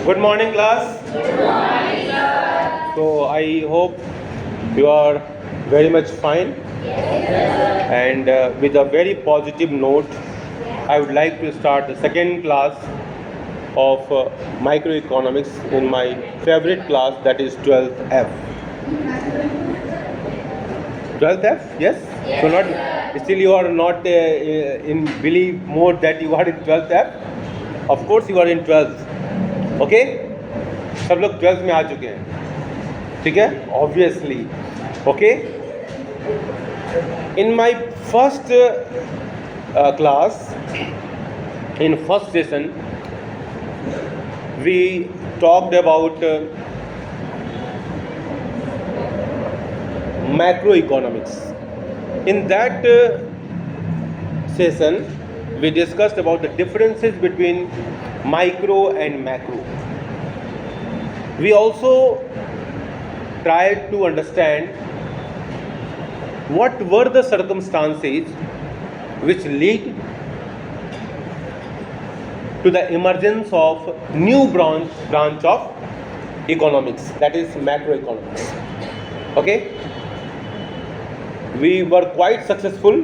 Good morning, class. Good morning, sir. So I hope you are very much fine. Yes, and with a very positive note, I would like to start the second class of microeconomics in my favorite class, that is 12th F. 12th F? Yes? Yes, so not still you are not in believe mode that you are in 12th F? Of course you are in 12th. Okay? सब लोग 12th में आ चुके हैं, ठीक है? Obviously. Okay? In my first class, in first session, we talked about macroeconomics. In that session, we discussed about the differences between micro and macro. We also tried to understand what were the circumstances which lead to the emergence of new branch of economics, that is macroeconomics. Okay? We were quite successful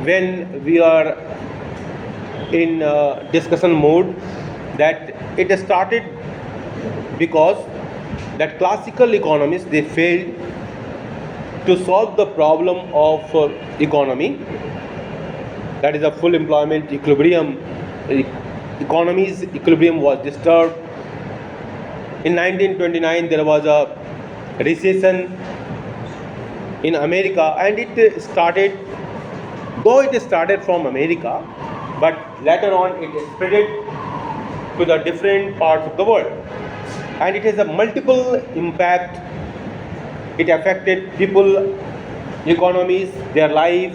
when we are in discussion mode, that it started because that classical economists, they failed to solve the problem of economy, that is a full employment equilibrium. Economy's equilibrium was disturbed. In 1929 there was a recession in America, and it started from America, but later on it spread to the different parts of the world, and it has a multiple impact. It affected people, economies, their life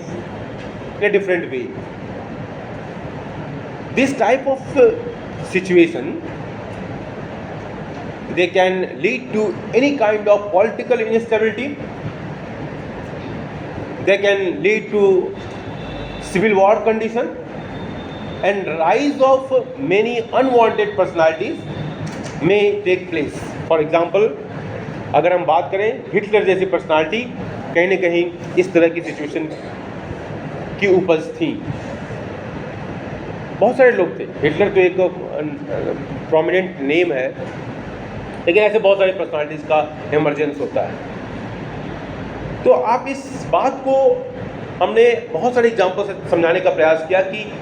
in a different way. This type of situation, they can lead to any kind of political instability. They can lead to civil war condition and rise of many unwanted personalities may take place. For example, अगर हम बात करें Hitler जैसी personality कहीं ना कहीं इस तरह की सिचुएशन की उपज थी. बहुत सारे लोग थे. हिटलर तो एक प्रोमिनेंट नेम है, लेकिन ऐसे बहुत सारी पर्सनालिटीज़ का इमरजेंस होता है. तो आप इस बात को हमने बहुत सारे एग्जाम्पल से समझाने का प्रयास किया कि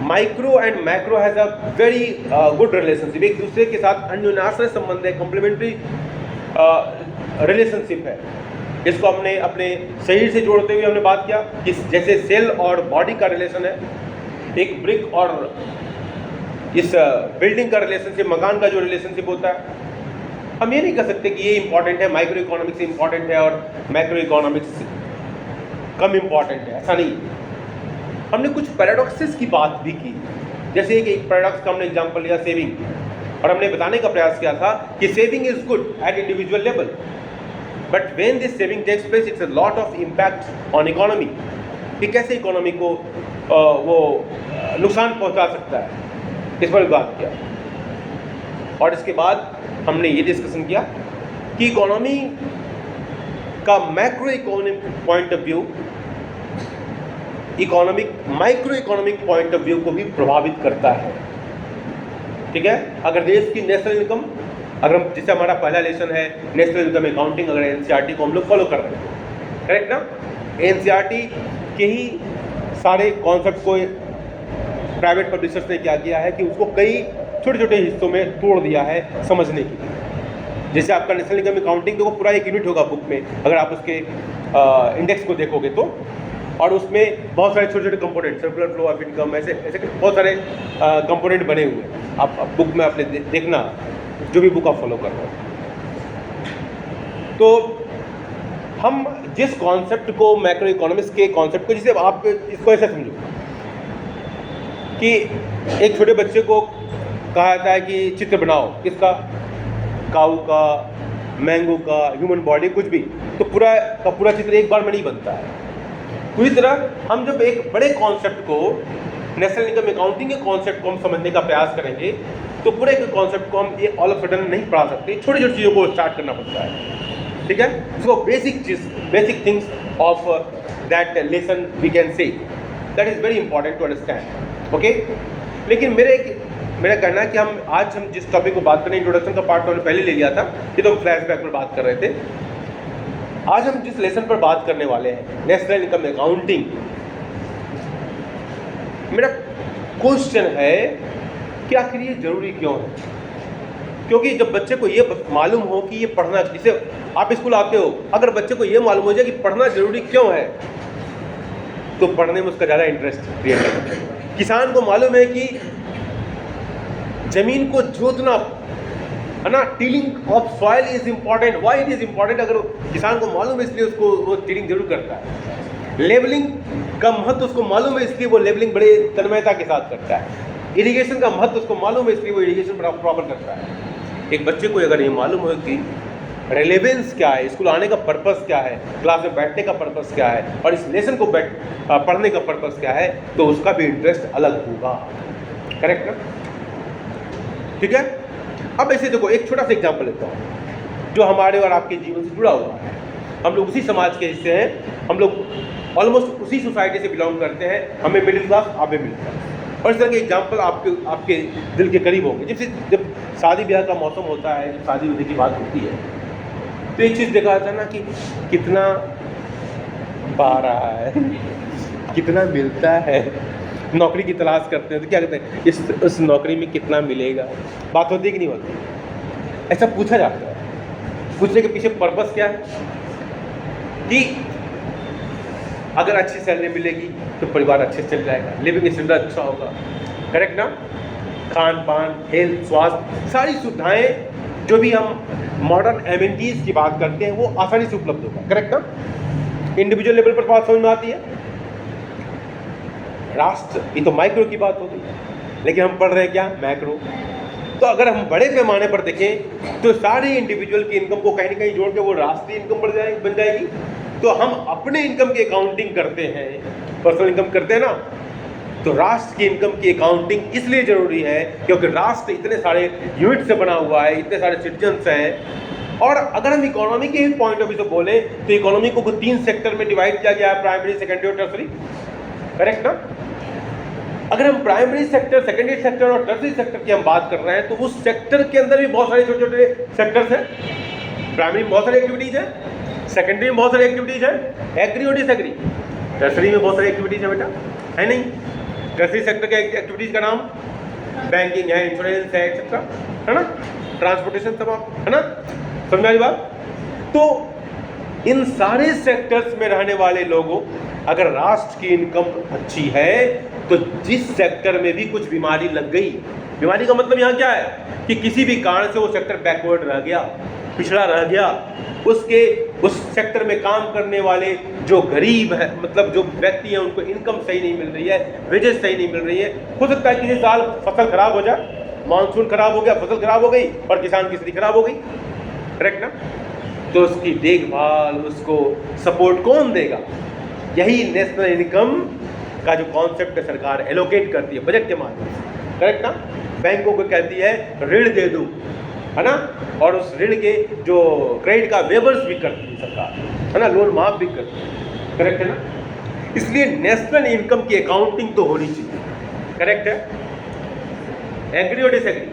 micro and macro has a very good relationship. एक दूसरे के साथ अन्योन्याश्रय संबंध है, कॉम्प्लीमेंट्री रिलेशनशिप है. इसको हमने अपने शरीर से जोड़ते हुए हमने बात किया कि जैसे सेल और बॉडी का रिलेशन है, एक ब्रिक और इस बिल्डिंग का रिलेशनशिप, मकान का जो रिलेशनशिप होता है, हम ये नहीं कह सकते कि ये इंपॉर्टेंट है, माइक्रो इकोनॉमिक्स इंपॉर्टेंट है और मैक्रो इकोनॉमिक्स कम इंपॉर्टेंट है. ऐसा नहीं. हमने कुछ पैराडॉक्सेस की बात भी की. जैसे एक पैराडॉक्स का हमने एग्जांपल लिया, सेविंग, और हमने बताने का प्रयास किया था कि saving is good at individual level, but when this saving takes place it's a lot of impact on economy. कि कैसे इकोनॉमी को वो नुकसान पहुंचा सकता है, इस पर बात किया. और इसके बाद हमने ये डिस्कशन किया कि इकोनॉमी का macro economic point of view micro economic point of view को भी प्रभावित करता है. ठीक है? अगर देश की नेशनल इनकम, अगर हम, जैसे हमारा पहला लेसन है नेशनल इनकम अकाउंटिंग, अगर एनसीईआरटी को हम लोग फॉलो कर रहे हैं, करेक्ट ना? एनसीईआरटी के ही सारे कॉन्सेप्ट को प्राइवेट पब्लिशर्स ने क्या किया है कि उसको कई छोटे छोटे हिस्सों में तोड़ दिया है समझने के लिए. जैसे आपका नेशनल इनकम अकाउंटिंग तो वो पूरा एक यूनिट होगा बुक में, अगर आप उसके इंडेक्स को देखोगे तो, और उसमें बहुत सारे छोटे छोटे component, circular flow of income, ऐसे ऐसे बहुत सारे कंपोनेंट बने हुए हैं. आप बुक में आपने देखना, जो भी बुक आप फॉलो कर रहे हो. तो हम जिस कॉन्सेप्ट को, मैक्रो इकोनॉमिक्स के कॉन्सेप्ट को, जिसे आप इसको ऐसा समझो कि एक छोटे बच्चे को कहा जाता है कि चित्र बनाओ, किसका? काऊ का, मैंगो का, ह्यूमन बॉडी, कुछ भी, तो पूरा का पूरा चित्र एक बार में नहीं बनता है. पूरी तरह हम जब एक बड़े कॉन्सेप्ट को नेशनल इनकम अकाउंटिंग के कॉन्सेप्ट को हम समझने का प्रयास करेंगे तो पूरे के कॉन्सेप्ट को हम ये ऑल ऑफ सडन नहीं पढ़ा सकते, छोटी छोटी चीज़ों को स्टार्ट करना पड़ता है, ठीक है। So basic things of that lesson we can say that is very important to understand, okay. लेकिन मेरा कहना है कि आज हम जिस टॉपिक को बात करें, इंट्रोडक्शन का पार्ट तो हमने पहले ले लिया था, ये तो हम फ्लैशबैक पर बात कर रहे थे। आज हम जिस लेसन पर बात करने वाले हैं, नेशनल इनकम अकाउंटिंग, मेरा क्वेश्चन है कि आखिर ये जरूरी क्यों है? क्योंकि जब बच्चे को ये मालूम हो कि ये पढ़ना, जैसे आप स्कूल आते हो, अगर बच्चे को ये मालूम हो जाए कि पढ़ना जरूरी क्यों है, तो पढ़ने में उसका ज़्यादा इंटरेस्ट क्रिएट होगा। किसान को मालूम है कि जमीन को जोतना है ना, tilling of soil is important, why it is important, अगर किसान को मालूम है इसलिए उसको वो टिलिंग जरूर करता है। लेवलिंग का महत्व उसको मालूम है इसलिए वो लेवलिंग बड़े तन्मयता के साथ करता है। इरिगेशन का महत्व उसको मालूम है इसलिए वो इरिगेशन प्रॉपर करता है। एक बच्चे को अगर ये मालूम हो कि रेलेवेंस क्या है, स्कूल आने का पर्पस क्या है, क्लास में बैठने का पर्पस क्या है, और इस लेसन को पढ़ने का पर्पस क्या है, तो उसका भी इंटरेस्ट अलग होगा, करेक्ट ना, ठीक है। अब ऐसे देखो, एक छोटा सा एग्जांपल लेता हूँ जो हमारे और आपके जीवन से जुड़ा हुआ है। हम लोग उसी समाज के हिस्से हैं, हम लोग ऑलमोस्ट उसी सोसाइटी से बिलोंग करते हैं, हमें मिडिल क्लास, आप भी मिडिल क्लास, और इस तरह के एग्जाम्पल आपके दिल के करीब होंगे। जब शादी ब्याह का मौसम होता है, जब शादी होने की बात होती है, तो एक चीज़ देखा जाता है ना कि कितना पा रहा है, कितना मिलता है। नौकरी की तलाश करते हैं तो क्या कहते हैं, उस नौकरी में कितना मिलेगा, बात होती है कि नहीं होती, ऐसा पूछा जाता है। पूछने के पीछे पर्पस क्या है कि अगर अच्छी सैलरी मिलेगी तो परिवार अच्छे से चल जाएगा, लिविंग स्टैंडर्ड अच्छा होगा, करेक्ट ना, खान पान, हेल्थ, स्वास्थ्य, सारी सुविधाएं जो भी हम मॉडर्न एमिनिटीज़ की बात करते हैं वो आसानी से उपलब्ध होगा, करेक्ट ना। इंडिविजुअल लेवल पर बात समझ में आती है। राष्ट्र, ये तो माइक्रो की बात होगी, लेकिन हम पढ़ रहे हैं क्या, मैक्रो। तो अगर हम बड़े पैमाने पर देखें तो सारे इंडिविजुअल की इनकम को कहीं ना कहीं जोड़ के वो राष्ट्रीय इनकम बन जाएगी। तो हम अपने इनकम की अकाउंटिंग करते हैं, पर्सनल इनकम करते हैं ना, तो राष्ट्र की इनकम की अकाउंटिंग इसलिए जरूरी है क्योंकि राष्ट्र इतने सारे यूनिट से बना हुआ है, इतने सारे सिटीजन्स हैं। और अगर हम इकोनॉमी के पॉइंट ऑफ व्यू से बोले तो इकोनॉमी को 3 सेक्टर में डिवाइड किया गया है, प्राइमरी, सेकेंडरी और टर्सरी, करेक्ट ना। अगर हम प्राइमरी सेक्टर, सेकेंडरी सेक्टर और टर्सरी सेक्टर की हम बात कर रहे हैं तो उस सेक्टर के अंदर भी बहुत सारे छोटे छोटे सेक्टर्स हैं। प्राइमरी में बहुत सारी एक्टिविटीज़ है, सेकेंडरी में बहुत सारी एक्टिविटीज़ है, एग्री और डिसएग्री। टर्सरी में बहुत सारी एक्टिविटीज़ है बेटा, है नहीं। टर्सरी सेक्टर के एक्टिविटीज़ का नाम बैंकिंग है, इंश्योरेंस है, एक्सेट्रा, है ना, ट्रांसपोर्टेशन, तमाम, है ना, समझ आई बात। तो इन सारे सेक्टर्स में रहने वाले लोगों, अगर राष्ट्र की इनकम अच्छी है तो जिस सेक्टर में भी कुछ बीमारी लग गई, बीमारी का मतलब यहाँ क्या है कि किसी भी कारण से वो सेक्टर बैकवर्ड रह गया, पिछड़ा रह गया, उस सेक्टर में काम करने वाले जो गरीब है, मतलब जो व्यक्ति हैं, उनको इनकम सही नहीं मिल रही है, वेजेस सही नहीं मिल रही है। हो सकता है किसी साल फसल खराब हो जाए, मानसून खराब हो गया, फसल खराब हो गई और किसान की स्थिति खराब हो गई, करेक्ट ना। तो उसकी देखभाल, उसको सपोर्ट कौन देगा? यही नेशनल इनकम का जो कॉन्सेप्ट है सरकार एलोकेट करती है बजट के माध्यम से, करेक्ट ना। बैंकों को कहती है ऋण दे दो, है ना, और उस ऋण के जो क्रेडिट का वेवर्स भी करती है सरकार, है ना, लोन माफ भी करती है, करेक्ट है ना। इसलिए नेशनल इनकम की अकाउंटिंग तो होनी चाहिए, करेक्ट है। एग्री और डिसएग्री?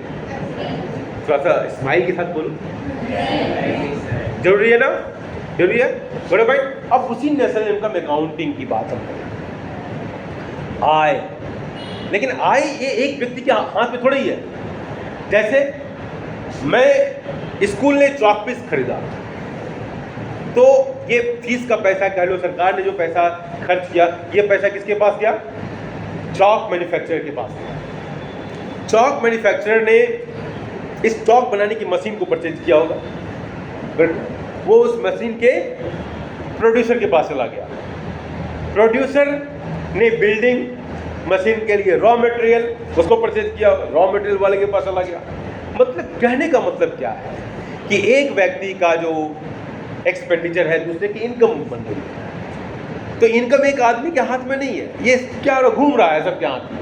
थोड़ा सा स्माइल के साथ बोलो, जरूरी है ना, जरूरी है, बोलो भाई। अब उसी नेशनल इनकम अकाउंटिंग की बात हम करें, आय, लेकिन आय ये एक व्यक्ति के हाथ में थोड़ा ही है। जैसे मैं स्कूल ने चॉक पीस खरीदा तो ये फीस का पैसा कह लो, सरकार ने जो पैसा खर्च किया, ये पैसा किसके पास गया? चॉक मैन्युफैक्चरर के पास गया। चॉक मैन्युफैक्चरर ने इस चॉक बनाने की मशीन को परचेज किया होगा, बट वो उस मशीन के प्रोड्यूसर के पास चला गया। प्रोड्यूसर ने बिल्डिंग मशीन के लिए रॉ मटेरियल उसको परचेज किया, रॉ मटेरियल वाले के पास चला गया। मतलब कहने का मतलब क्या है कि एक व्यक्ति का जो एक्सपेंडिचर है दूसरे की इनकम बन रही है। तो इनकम एक आदमी के हाथ में नहीं है, ये क्या घूम रहा है सबके हाथ में,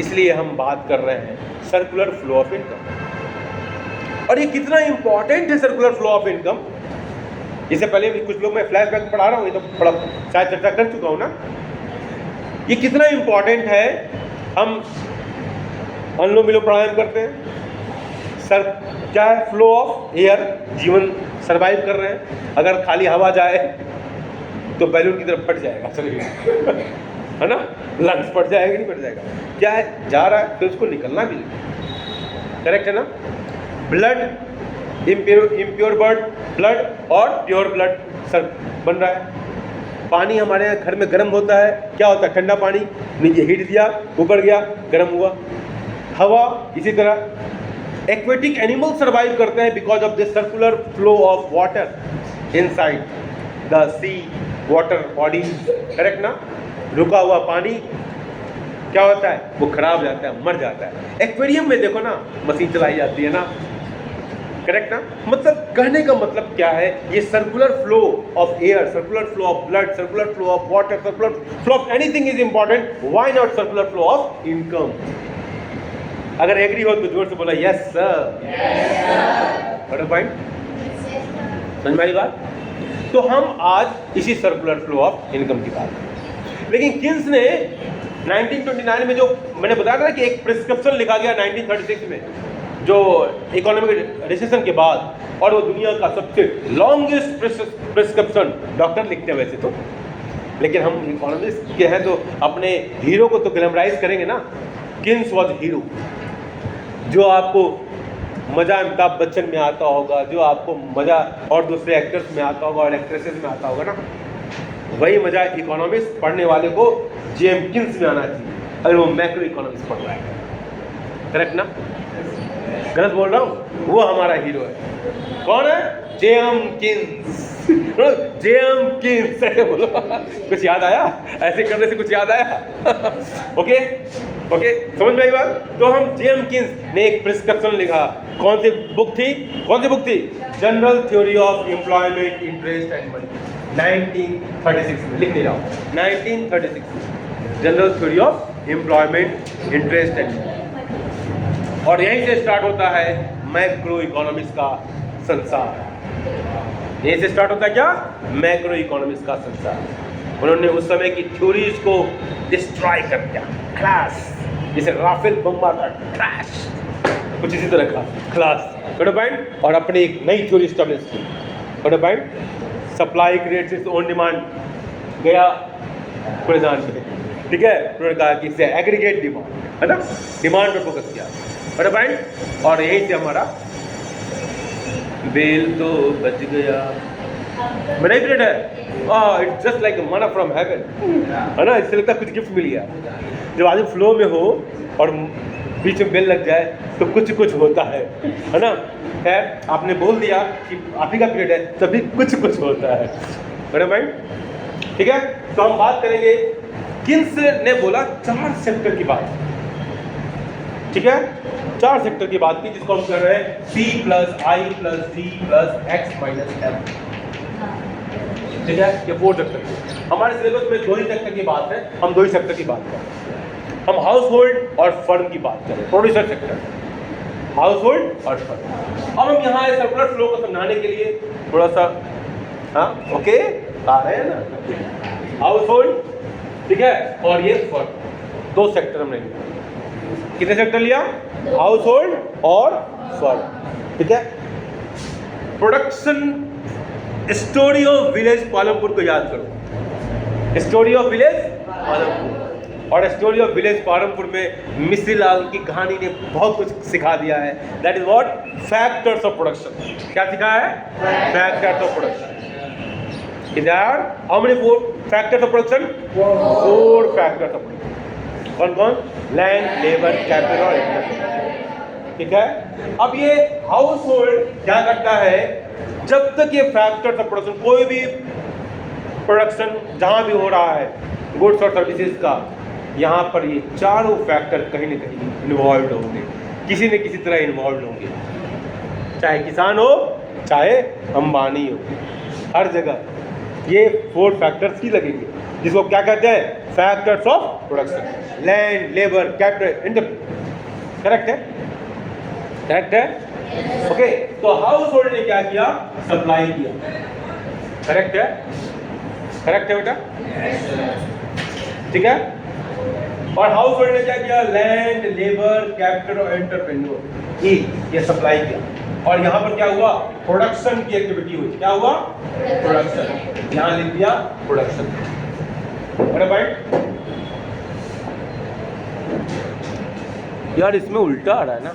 इसलिए हम बात कर रहे हैं सर्कुलर फ्लो ऑफ इनकम। और ये कितना इंपॉर्टेंट है सर्कुलर फ्लो ऑफ इनकम, इससे पहले भी कुछ लोग मैं फ्लैशबैक पढ़ा रहा हूँ, ये तो बड़ा शायद चर्चा कर चुका हूँ ना। ये कितना इंपॉर्टेंट है, हम अनुलोम विलोम प्राणायाम करते हैं, सर क्या है फ्लो ऑफ एयर, जीवन सर्वाइव कर रहे हैं, अगर खाली हवा जाए तो बैलून की तरफ फट जाएगा शरीर है ना, लंग्स फट जाएगा नहीं फट जाएगा, क्या है जा रहा है फिर उसको निकलना भी नहीं, करेक्ट है ना। ब्लड इम्प्योर ब्लड और प्योर ब्लड सर बन रहा है। पानी हमारे यहाँ घर में गर्म होता है, क्या होता है ठंडा पानी नीचे हीट दिया ऊपर गया गर्म हुआ। हवा इसी तरह। एक्वेटिक एनिमल सर्वाइव करते हैं because of this circular flow of water inside the sea water body, correct ना। रुका हुआ पानी क्या होता है, वो खराब हो जाता है, मर जाता है। एक्वेरियम में देखो ना मशीन चलाई जाती है ना, करेक्ट ना। मतलब कहने का मतलब क्या है, ये circular flow of air, circular flow of blood, circular flow of water, circular flow of anything is important, why not circular flow of income. अगर एग्री हो तो जोर से बोला यस सर, बड़ा पॉइंट समझ में आई बात। तो हम आज इसी सर्कुलर फ्लो ऑफ इनकम की बात करें। लेकिन किन्स ने 1929 में जो मैंने बताया था कि एक प्रिस्क्रिप्शन लिखा गया 1936 में जो इकोनॉमिक रिसेशन के बाद, और वो दुनिया का सबसे लॉन्गेस्ट प्रिस्क्रिप्शन डॉक्टर लिखते हैं वैसे तो, लेकिन हम इकोनॉमिस्ट के हैं तो अपने हीरो को तो ग्लैमराइज करेंगे ना। किन्स वॉज हीरो, जो आपको मज़ा अमिताभ बच्चन में आता होगा, जो आपको मज़ा और दूसरे एक्टर्स में आता होगा और एक्ट्रेसेस में आता होगा ना, वही मज़ा इकोनॉमिक्स पढ़ने वाले को जेएम किन्स में आना चाहिए अगर वो मैक्रो इकोनॉमिक्स पढ़ रहा है, करेक्ट ना। गलत बोल रहा हूँ, वो हमारा हीरो है। कौन है, जेएम किन्स। जेएम किन्स बोलो, कुछ याद आया, ऐसे करने से कुछ याद आया। ओके ओके समझ में आई बात। तो हम जेएम किन्स ने एक प्रिस्क्रिप्शन लिखा, कौन सी बुक थी, कौन सी बुक थी, general theory of employment interest and money, 1936 में लिख दे रहा हूँ, 1936 general theory of employment interest and money. और यहीं से स्टार्ट होता है मैक्रो इकोनॉमिक्स का संसार। यहीं से स्टार्ट होता है क्या, मैक्रो इकोनॉमिक्स का संसार। उन्होंने उस समय की थ्योरीज को डिस्ट्रॉय कर दिया, क्लास, जैसे राफेल बम मारता क्रैश, कुछ इसी तरह का क्लास, पॉइंट। और अपनी एक नई थ्योरी स्टैब्लिश की, point. Supply creates on demand गया पूरे जान पे, ठीक है। उन्होंने कहा कि इससे एग्रीगेट डिमांड है ना, डिमांड पे फोकस किया, पॉइंट। और यहीं से हमारा बेल तो बच गया, मेरा पीरियड है, इट्स जस्ट लाइक मना फ्रॉम हेवन, है ना। इससे लगता है कुछ गिफ्ट मिल गया। जब आदमी फ्लो में हो और बीच में बेल लग जाए तो कुछ कुछ होता है ना। खैर आपने बोल दिया कि आप ही का पीरियड है, तभी कुछ कुछ होता है, मेरा पॉइंट, ठीक है। तो हम बात करेंगे, किन्स ने बोला 4 सेक्टर की बात, ठीक है, 4 सेक्टर की बात की, जिसको हम कर रहे हैं C + I + D + X - L, ठीक है। ये 4 सेक्टर हमारे सिलेबस में 2 ही सेक्टर की बात है, हम 2 ही सेक्टर की बात करें। हम हाउस होल्ड और फर्म की बात करें, प्रोड्यूसर सेक्टर, हाउस होल्ड और फर्म। अब हम यहाँ सर्कुलर फ्लो को समझाने के लिए थोड़ा सा, हाँ ओके आ रहे हैं ना, हाउस होल्ड, ठीक है, और ये फर्म, 2 सेक्टर हमने लिया। कितने सेक्टर लिया, हाउस होल्ड और फर्म, ठीक है। Production, story of village Palampur को याद करो, स्टोरी ऑफ विलेज पालमपुर। और स्टोरी ऑफ विलेज पालमपुर में मिश्री लाल की कहानी ने बहुत कुछ सिखा दिया है। That is what, factors of production. क्या सिखाया है, factors of production. How many 4 factors of production, 4 factors of production. कौन कौन, लैंड, लेबर, कैपिटल और इनकम, ठीक है। अब ये हाउस होल्ड क्या करता है, जब तक ये फैक्टर्स ऑफ प्रोडक्शन, कोई भी प्रोडक्शन जहां भी हो रहा है गुड्स और सर्विसेज का, यहाँ पर ये चारों फैक्टर कहीं ना कहीं इन्वॉल्व होंगे, किसी न किसी तरह इन्वॉल्व होंगे, चाहे किसान हो चाहे अंबानी हो, हर जगह ये 4 फैक्टर्स ही लगेंगे, जिसको क्या कहते हैं, factors of production, land, labour, capital, interpret. Correct है? करेक्ट है? ओके, तो हाउस होल्ड ने क्या किया? सप्लाई किया। करेक्ट है? करेक्ट है बेटा? ठीक है। और हाउस होल्ड ने क्या किया? लैंड, लेबर, कैपिटल और एंटरप्रेन्योर, ये सप्लाई किया। और यहाँ पर क्या हुआ? प्रोडक्शन की एक्टिविटी हुई। क्या हुआ? प्रोडक्शन। यहाँ लिख दिया प्रोडक्शन। पॉइंट यार, इसमें उल्टा आ रहा है ना।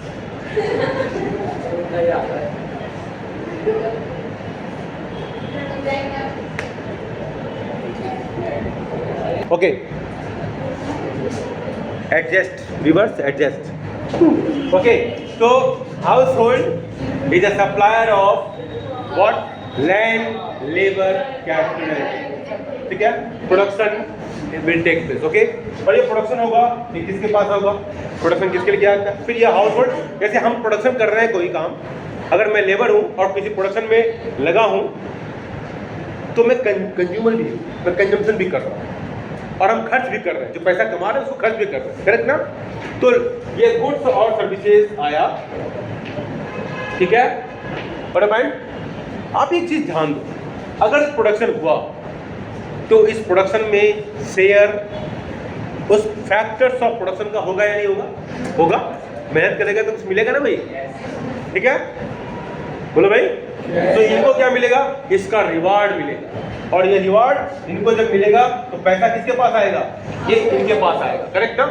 Okay, adjust, reverse adjust. Okay, तो household is a supplier of what? Land, labour, capital. ठीक है, production will take place. Okay, और ये प्रोडक्शन होगा, ये किसके पास होगा? प्रोडक्शन किसके लिए किया जाता है? फिर ये हाउस होल्ड, जैसे हम प्रोडक्शन कर रहे हैं कोई काम, अगर मैं लेबर हूँ और किसी प्रोडक्शन में लगा हूँ, तो मैं कंज्यूमर भी हूँ, मैं कंजम्पशन भी कर रहा हूँ और हम खर्च भी कर रहे हैं, जो पैसा कमा रहे हैं उसको खर्च भी कर रहे हैं। करेक्ट ना? तो ये गुड्स और सर्विसेज आया। ठीक है, और पॉइंट आप एक चीज ध्यान दो, अगर प्रोडक्शन हुआ तो इस प्रोडक्शन में शेयर उस फैक्टर्स ऑफ प्रोडक्शन का होगा या नहीं होगा? होगा। मेहनत करेगा तो कुछ मिलेगा ना भाई। ठीक है, बोलो भाई। तो इनको क्या मिलेगा? इसका रिवार्ड मिलेगा, और ये रिवार्ड इनको जब मिलेगा तो पैसा किसके पास आएगा? ये इनके पास आएगा। करेक्ट ना?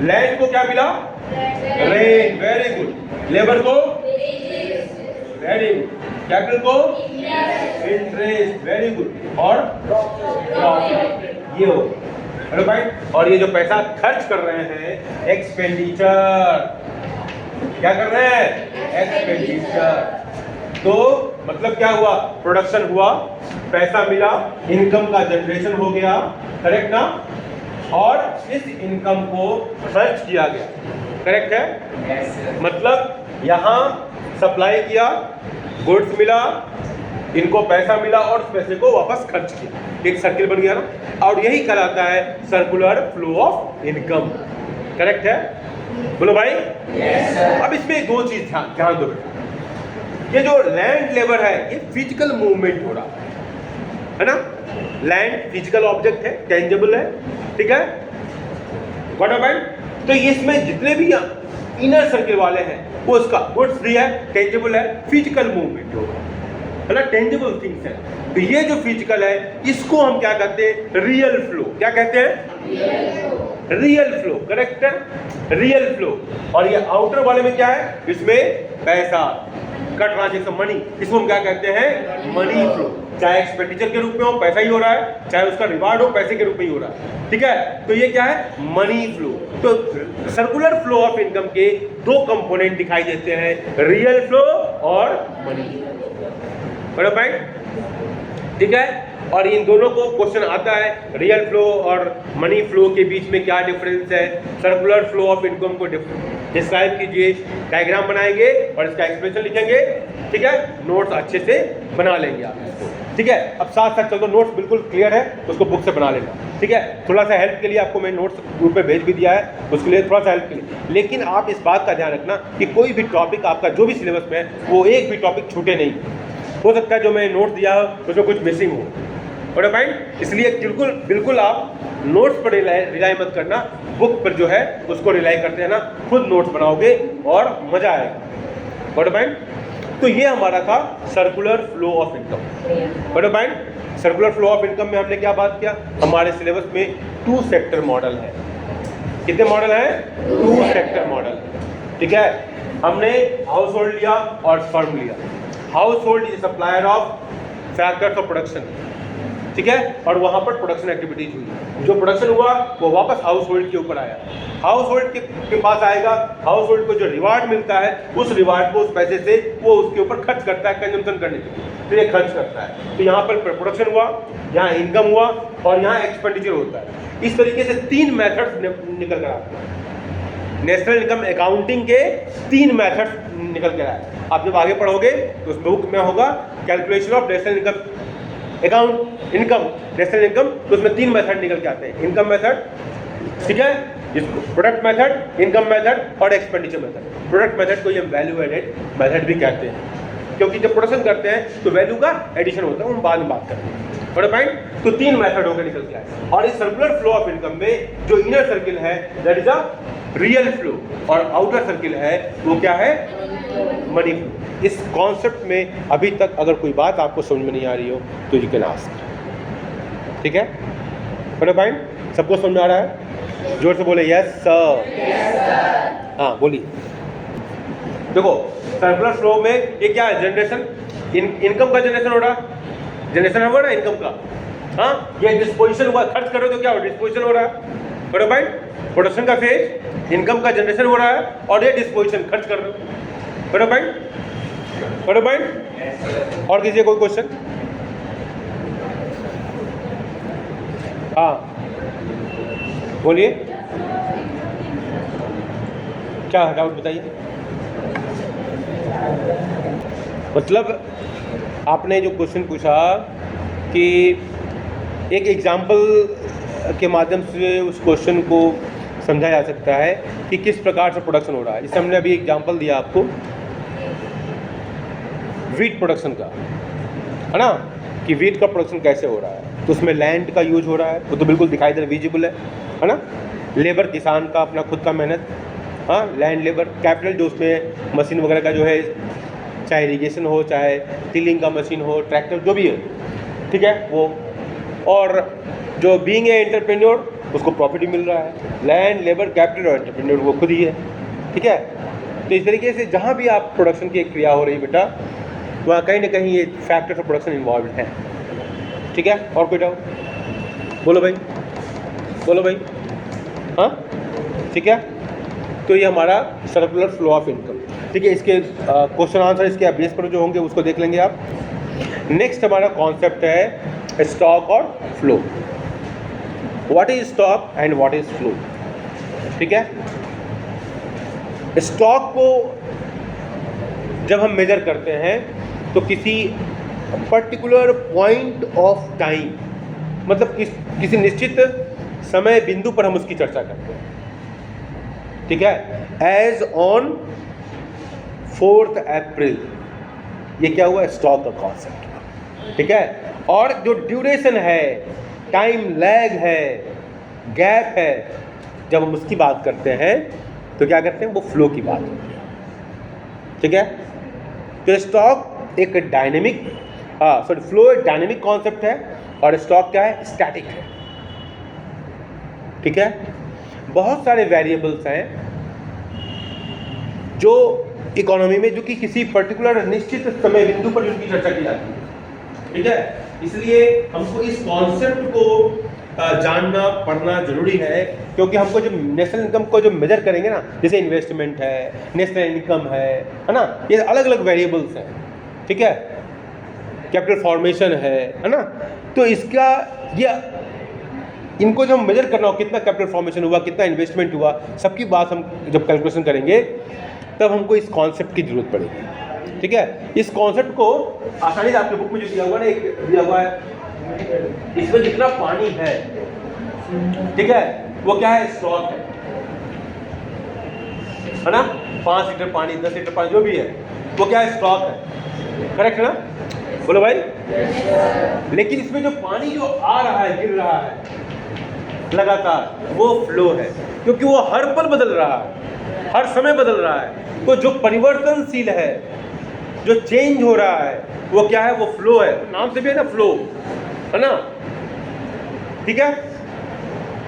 लैंड को क्या मिला? Rent, very good. लेबर को वेरी गुड, कैपिटल को इंटरेस्ट, वेरी गुड, और प्रॉफिट, ये हो। हेलो भाई, और ये जो पैसा खर्च कर रहे हैं, एक्सपेंडिचर, क्या कर रहे हैं? एक्सपेंडिचर। तो मतलब क्या हुआ? प्रोडक्शन हुआ, पैसा मिला, इनकम का जनरेशन हो गया। करेक्ट ना? और इस इनकम को खर्च किया गया। करेक्ट है? yes, मतलब यहाँ सप्लाई किया, गुड्स मिला, इनको पैसा मिला और उस पैसे को वापस खर्च किया, एक सर्किल बन गया ना। और यही कहलाता है circular flow of income. Correct है? बोलो भाई। yes, अब इसमें दो चीज ध्यान दो बेटा। ये जो लैंड लेबर है, ये फिजिकल मूवमेंट हो रहा है ना? लैंड फिजिकल ऑब्जेक्ट है, टेंजेबल है। ठीक है, गॉट अ पॉइंट? तो इसमें जितने भी इनर सर्किल वाले हैं, वो उसका गुड्स भी है, टेंजेबल है, फिजिकल मूवमेंट होगा, है ना? टेंजेबल थिंग्स है। तो ये जो फिजिकल है, इसको हम क्या कहते हैं? Real flow. क्या कहते हैं? Real flow. करेक्ट है? Real flow. और ये आउटर वाले में क्या है? इसमें पैसा का ट्रांजेक्शन, मनी, इसको हम क्या कहते हैं? Money flow. चाहे एक्सपेंडिचर के रूप में हो, पैसा ही हो रहा है, चाहे उसका रिवार्ड हो, पैसे के रूप में ही हो रहा है। ठीक है, तो ये क्या है? Money flow. तो सर्कुलर फ्लो ऑफ इनकम के दो कंपोनेंट दिखाई देते हैं, रियल फ्लो और मनी फ्लो। पॉइंट? ठीक है, और इन दोनों को क्वेश्चन आता है, रियल फ्लो और मनी फ्लो के बीच में क्या डिफरेंस है? सर्कुलर फ्लो ऑफ इनकम को डिस्क्राइब कीजिए, डायग्राम बनाएंगे और इसका एक्सप्लेनेशन लिखेंगे। ठीक है, नोट्स अच्छे से बना लेंगे आप इसको। ठीक है, अब साथ साथ चलो, नोट्स बिल्कुल क्लियर है, उसको बुक से बना लेना। ठीक है, थोड़ा सा हेल्प के लिए आपको मैंने नोट्स ग्रुप पे भेज भी दिया है, उसके लिए थोड़ा सा हेल्प के लिए। लेकिन आप इस बात का ध्यान रखना कि कोई भी टॉपिक आपका जो भी सिलेबस में है, वो एक भी टॉपिक छूटे नहीं। हो सकता है जो मैं नोट्स दिया हो उसमें कुछ मिसिंग हो, और पॉइंट, इसलिए बिल्कुल आप नोट्स पर रिलाई मत करना, बुक पर जो है उसको रिलाई करते हैं ना, खुद नोट्स बनाओगे और मजा आएगा। बट पॉइंट, तो ये हमारा था circular flow of income. But point, circular flow of income में हमने क्या बात किया? हमारे सिलेबस में 2 सेक्टर मॉडल है। कितने मॉडल हैं? 2 सेक्टर मॉडल। ठीक है, हमने हाउस होल्ड लिया और फर्म लिया। House hold is supplier of factors of production. ठीक है, और वहां पर प्रोडक्शन एक्टिविटीज हुई, जो प्रोडक्शन हुआ वो वापस हाउस होल्ड के ऊपर आया। हाउस होल्ड के पास आएगा, हाउस होल्ड को जो रिवार्ड मिलता है, उस रिवार्ड को, उस पैसे से वो उसके ऊपर खर्च करता है, कंजम्पशन करने के लिए, तो ये खर्च करता है। तो यहाँ पर प्रोडक्शन हुआ, यहाँ इनकम हुआ और यहाँ एक्सपेंडिचर होता है। इस तरीके से 3 मेथड्स निकल कर आते हैं। नेशनल इनकम अकाउंटिंग के 3 मेथड्स निकल कर आए। आप जब आगे पढ़ोगे तो उस बुक में होगा calculation of national income account income, national income, तो उसमें 3 मेथड निकल के आते हैं, इनकम मेथड, ठीक है, प्रोडक्ट मेथड, इनकम मेथड और एक्सपेंडिचर मेथड। प्रोडक्ट मेथड को ये वैल्यू एडेड मेथड भी कहते हैं, क्योंकि जब प्रोडक्शन करते हैं तो वैल्यू का एडिशन होता है, हम बाद में बात करते हैं। बड़ा पॉइंट, तो 3 मेथड होकर निकल के आए। और इस सर्कुलर फ्लो ऑफ इनकम में जो इनर सर्किल है that is a real flow, और आउटर सर्किल है वो क्या है, मनी फ्लो। इस कॉन्सेप्ट में अभी तक अगर कोई बात आपको समझ में नहीं आ रही हो तो यू कैन आस्क, ठीक है। बड़ा पॉइंट, सबको समझ में आ रहा है? जोर से बोले यस सर। हाँ बोलिए। देखो सर्कुलर फ्लो में ये क्या है, जनरेशन, इनकम का जनरेशन हो रहा, जनरेशन हुआ ना इनकम का, हाँ, ये डिस्पोजिशन हुआ, खर्च करो तो क्या हो, डिस्पोजिशन हो रहा है। बड़ा पॉइंट, प्रोडक्शन का फेज, इनकम का जनरेशन हो रहा है और ये डिस्पोजिशन, खर्च कर रहे हो। बड़ा पॉइंट, बड़ा पॉइंट। और कीजिए कोई क्वेश्चन? हाँ बोलिए, क्या डाउट बताइए। मतलब आपने जो क्वेश्चन पूछा कि एक एग्जाम्पल के माध्यम से उस क्वेश्चन को समझा जा सकता है कि किस प्रकार से प्रोडक्शन हो रहा है। जैसे हमने अभी एग्जाम्पल दिया आपको वीट प्रोडक्शन का, है ना, कि वीट का प्रोडक्शन कैसे हो रहा है, तो उसमें लैंड का यूज हो रहा है, वो तो बिल्कुल दिखाई दे रहा, विजिबल है ना। लेबर किसान का अपना खुद का मेहनत, हाँ, लैंड लेबर, कैपिटल जो उसमें मशीन वगैरह का जो है, चाहे इरीगेशन हो, चाहे टिलिंग का मशीन हो, ट्रैक्टर जो भी है, ठीक है वो। और जो बीइंग ए एंटरप्रेन्योर उसको प्रॉफिट भी मिल रहा है, लैंड लेबर कैपिटल और एंटरप्रेन्योर वो खुद ही है, ठीक है। तो इस तरीके से जहाँ भी आप प्रोडक्शन की एक क्रिया हो रही बेटा, वहाँ कहीं ना कहीं ये फैक्टर्स ऑफ प्रोडक्शन इन्वॉल्व है, ठीक है। और कोई डाउट? बोलो भाई, बोलो भाई। हाँ ठीक है, तो ये हमारा सर्कुलर फ्लो ऑफ इनकम, ठीक है। इसके क्वेश्चन आंसर इसके बेस पर जो होंगे उसको देख लेंगे आप। नेक्स्ट हमारा कॉन्सेप्ट है स्टॉक और flow. What is stock and what is flow, ठीक है। स्टॉक को जब हम मेजर करते हैं तो किसी पर्टिकुलर पॉइंट ऑफ टाइम, मतलब किसी निश्चित समय बिंदु पर हम उसकी चर्चा करते हैं, ठीक है। एज ऑन 4 अप्रैल, ये क्या हुआ, स्टॉक का कॉन्सेप्ट, ठीक है। और जो ड्यूरेशन है, टाइम लैग है, गैप है, जब हम उसकी बात करते हैं तो क्या करते हैं, वो फ्लो की बात होती है, ठीक है। तो स्टॉक एक डायनेमिक, फ्लो एक डायनेमिक कॉन्सेप्ट है और स्टॉक क्या है, स्टैटिक है, ठीक है। बहुत सारे वेरिएबल्स हैं जो इकोनॉमी में, जो कि किसी पर्टिकुलर निश्चित समय बिंदु पर उनकी चर्चा की जाती है, ठीक है। इसलिए हमको इस कॉन्सेप्ट को जानना पढ़ना जरूरी है, क्योंकि हमको जब नेशनल इनकम को जो मेजर करेंगे ना, जैसे इन्वेस्टमेंट है, नेशनल इनकम है ना, ये अलग अलग वेरिएबल्स हैं, ठीक है। कैपिटल फॉर्मेशन है ना, तो इसका ये इनको जब मेजर करना हो, कितना कैपिटल फॉर्मेशन हुआ, कितना इन्वेस्टमेंट हुआ, सबकी बात हम जब कैलकुलेशन करेंगे तब हमको इस कॉन्सेप्ट की जरूरत पड़ेगी, ठीक है। इस कॉन्सेप्ट को आसानी से आपके बुक में जो दिया हुआ ना, एक दिया हुआ है, इसमें जितना पानी है, ठीक है, वो क्या है, स्टॉक है ना। 5 लीटर पानी, 10 लीटर पानी, जो भी है वो क्या है, स्टॉक है, करेक्ट है ना, बोलो भाई। लेकिन इसमें जो पानी जो आ रहा है, गिर रहा है लगातार, वो फ्लो है, क्योंकि वो हर पल बदल रहा है, हर समय बदल रहा है। तो जो परिवर्तनशील है, जो चेंज हो रहा है, वो क्या है, वो फ्लो है। नाम से भी है ना, फ्लो, है ना, ठीक है,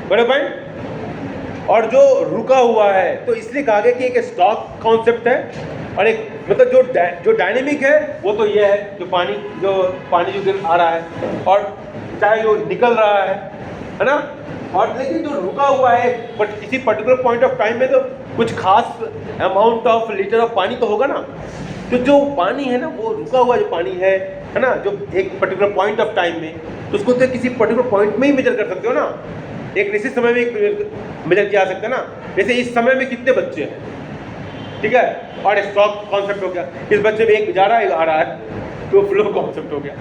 बड़े पॉइंट। और जो रुका हुआ है, तो इसलिए कहा गया कि एक स्टॉक कॉन्सेप्ट है, और एक मतलब जो डायनेमिक है वो तो ये है, जो पानी जो गिर आ रहा है, और चाहे जो निकल रहा है ना। और लेकिन जो रुका हुआ है, बट किसी पर्टिकुलर पॉइंट ऑफ टाइम में तो कुछ खास अमाउंट ऑफ लीटर ऑफ पानी तो होगा ना। तो जो पानी है ना, वो रुका हुआ जो पानी है ना, जो एक पर्टिकुलर पॉइंट ऑफ टाइम में, तो उसको तो किसी पर्टिकुलर पॉइंट में ही मेजर कर सकते हो ना, एक निश्चित समय में मेजर किया जा सकता है ना। जैसे इस समय में कितने बच्चे हैं, ठीक है, और स्टॉक कॉन्सेप्ट हो गया, इस बच्चे में एक जा रहा है, एक आ रहा है, तो फ्लो कॉन्सेप्ट हो गया,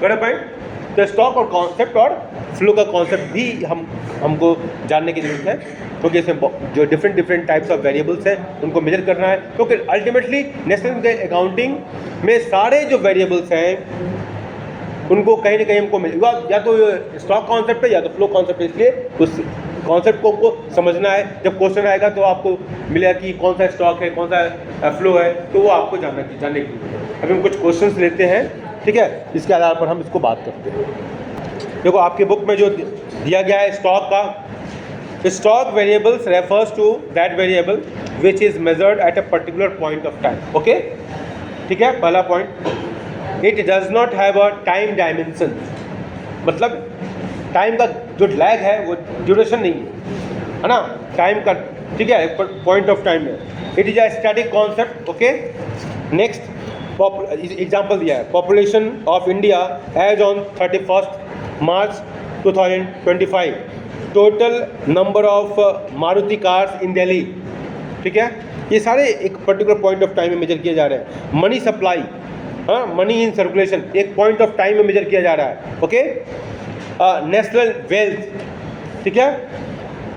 बड़ा पॉइंट। तो स्टॉक और कॉन्सेप्ट और फ्लो का कॉन्सेप्ट भी हमको जानने की ज़रूरत है, क्योंकि इसमें जो डिफरेंट टाइप्स ऑफ वेरिएबल्स हैं उनको मेजर करना है, क्योंकि अल्टीमेटली नेशनल अकाउंटिंग में सारे जो वेरिएबल्स हैं उनको कहीं ना कहीं हमको या तो स्टॉक कॉन्सेप्ट है या तो फ्लो कॉन्सेप्ट है, इसलिए उस कॉन्सेप्ट को समझना है। जब क्वेश्चन आएगा तो आपको मिलेगा कि कौन सा स्टॉक है, कौन सा फ्लो है, तो वो आपको जानने की ज़रूरत है। अभी हम कुछ क्वेश्चंस लेते हैं, ठीक है, इसके आधार पर हम इसको बात करते हैं। देखो आपके बुक में जो दिया गया है स्टॉक का, stock variables refers to that variable which is measured at a particular point of time. Okay, ठीक है, पहला point, it does not have a time dimension, मतलब टाइम का जो लैग है वो ड्यूरेशन नहीं है ना, टाइम का, ठीक है, पॉइंट ऑफ टाइम में। It is a static concept. Okay, next example दिया है, population of India as on 31 March 2025, total number of Maruti cars in Delhi, ठीक है, ये सारे एक पर्टिकुलर पॉइंट ऑफ टाइम में मेजर किए जा रहे हैं। मनी सप्लाई, हाँ, मनी इन सर्कुलेशन एक पॉइंट ऑफ टाइम में मेजर किया जा रहा है। ओके, नेशनल वेल्थ, ठीक है,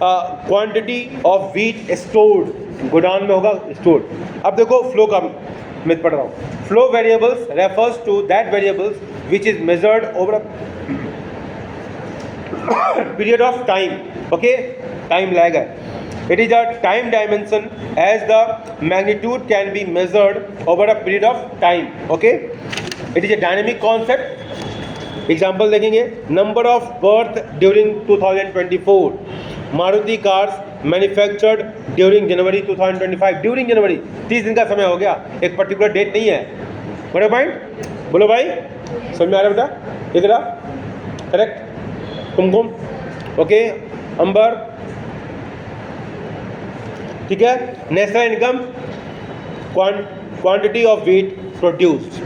quantity of wheat stored, godown में होगा स्टोर्ड। अब देखो फ्लो का मैं पढ़ रहा हूँ, flow variables refers to that variables which is measured over period of time. Okay, time lag है। It is a time dimension as the magnitude can be measured over a period of time. Okay, it is a dynamic concept. Example देखेंगे, number of birth during 2024, Maruti cars manufactured during January 2025, during January 30 दिन का समय हो गया, एक particular date नहीं है। बड़े पॉइंट बोलो भाई, समझ में आ रहा है बेटा? इधर करेक्ट, कुमकुम, ओके, अंबर, ठीक है, national income, quantity of wheat produced.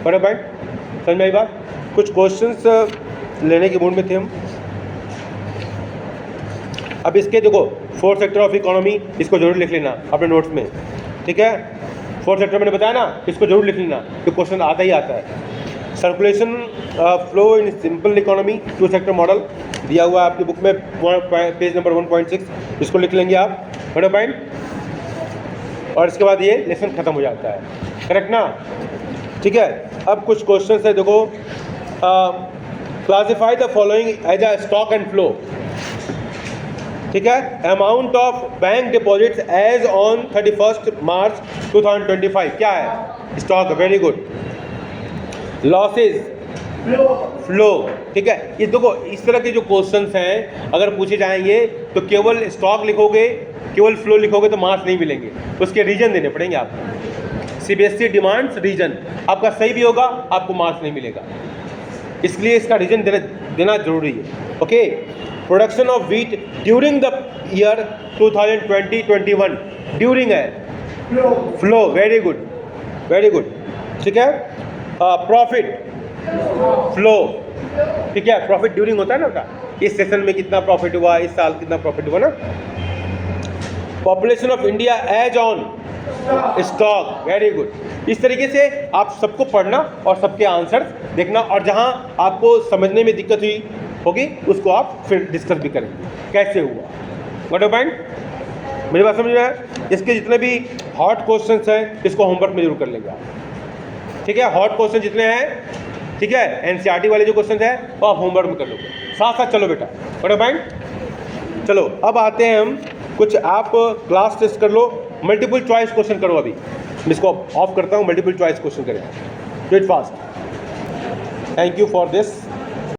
बड़े पॉइंट समझ में आई बात? कुछ क्वेश्चंस लेने के मूड में थे हम। अब इसके देखो, फोर्थ सेक्टर ऑफ इकोनॉमी, इसको जरूर लिख लेना अपने नोट्स में, ठीक है। फोर्थ सेक्टर मैंने बताया ना, इसको जरूर लिख लेना, ये क्वेश्चन आता ही आता है। Circulation flow in simple economy, two sector model दिया हुआ है आपकी बुक में, पेज नंबर 1.6, इसको लिख लेंगे आप, बड़े पॉइंट, और इसके बाद ये लेसन खत्म हो जाता है, करेक्ट ना, ठीक है। अब कुछ क्वेश्चन है, देखो, classify the following as a stock and flow, ठीक है। Amount of bank deposits as on 31 March 2025 क्या है? Stock, very good. Losses, flow, ठीक है। ये देखो इस तरह के जो क्वेश्चंस हैं अगर पूछे जाएंगे तो केवल स्टॉक लिखोगे, केवल फ्लो लिखोगे तो मार्क्स नहीं मिलेंगे, उसके रीजन देने पड़ेंगे आपको। सीबीएसई डिमांड्स रीजन, आपका सही भी होगा आपको मार्क्स नहीं मिलेगा, इसलिए इसका रीजन देना जरूरी है। Okay, production of wheat during the year 2020-21, during है, flow, very good, very good, ठीक है। प्रॉफिट, फ्लो, ठीक है, प्रॉफिट ड्यूरिंग होता है ना बेटा, इस सेशन में कितना प्रॉफिट हुआ, इस साल कितना प्रॉफिट हुआ ना। Population of India as on stock, very good. इस तरीके से आप सबको पढ़ना और सबके आंसर देखना, और जहां आपको समझने में दिक्कत हुई होगी उसको आप फिर डिस्कस भी करेंगे कैसे हुआ। व्हाट पॉइंट, मेरी बात समझ में आया? इसके जितने भी हॉट क्वेश्चंस हैं इसको होमवर्क में जरूर कर लेंगे आप, ठीक है। हॉट क्वेश्चन जितने हैं, ठीक है, एनसीईआरटी वाले जो क्वेश्चन है वो आप होमवर्क में कर लोगे साथ साथ। चलो बेटा, व्हाट पॉइंट, चलो अब आते हैं हम कुछ, आप क्लास टेस्ट कर लो, मल्टीपल चॉइस क्वेश्चन करो। अभी मैं इसको ऑफ करता हूँ, मल्टीपल चॉइस क्वेश्चन करें, do it fast. Thank you for this.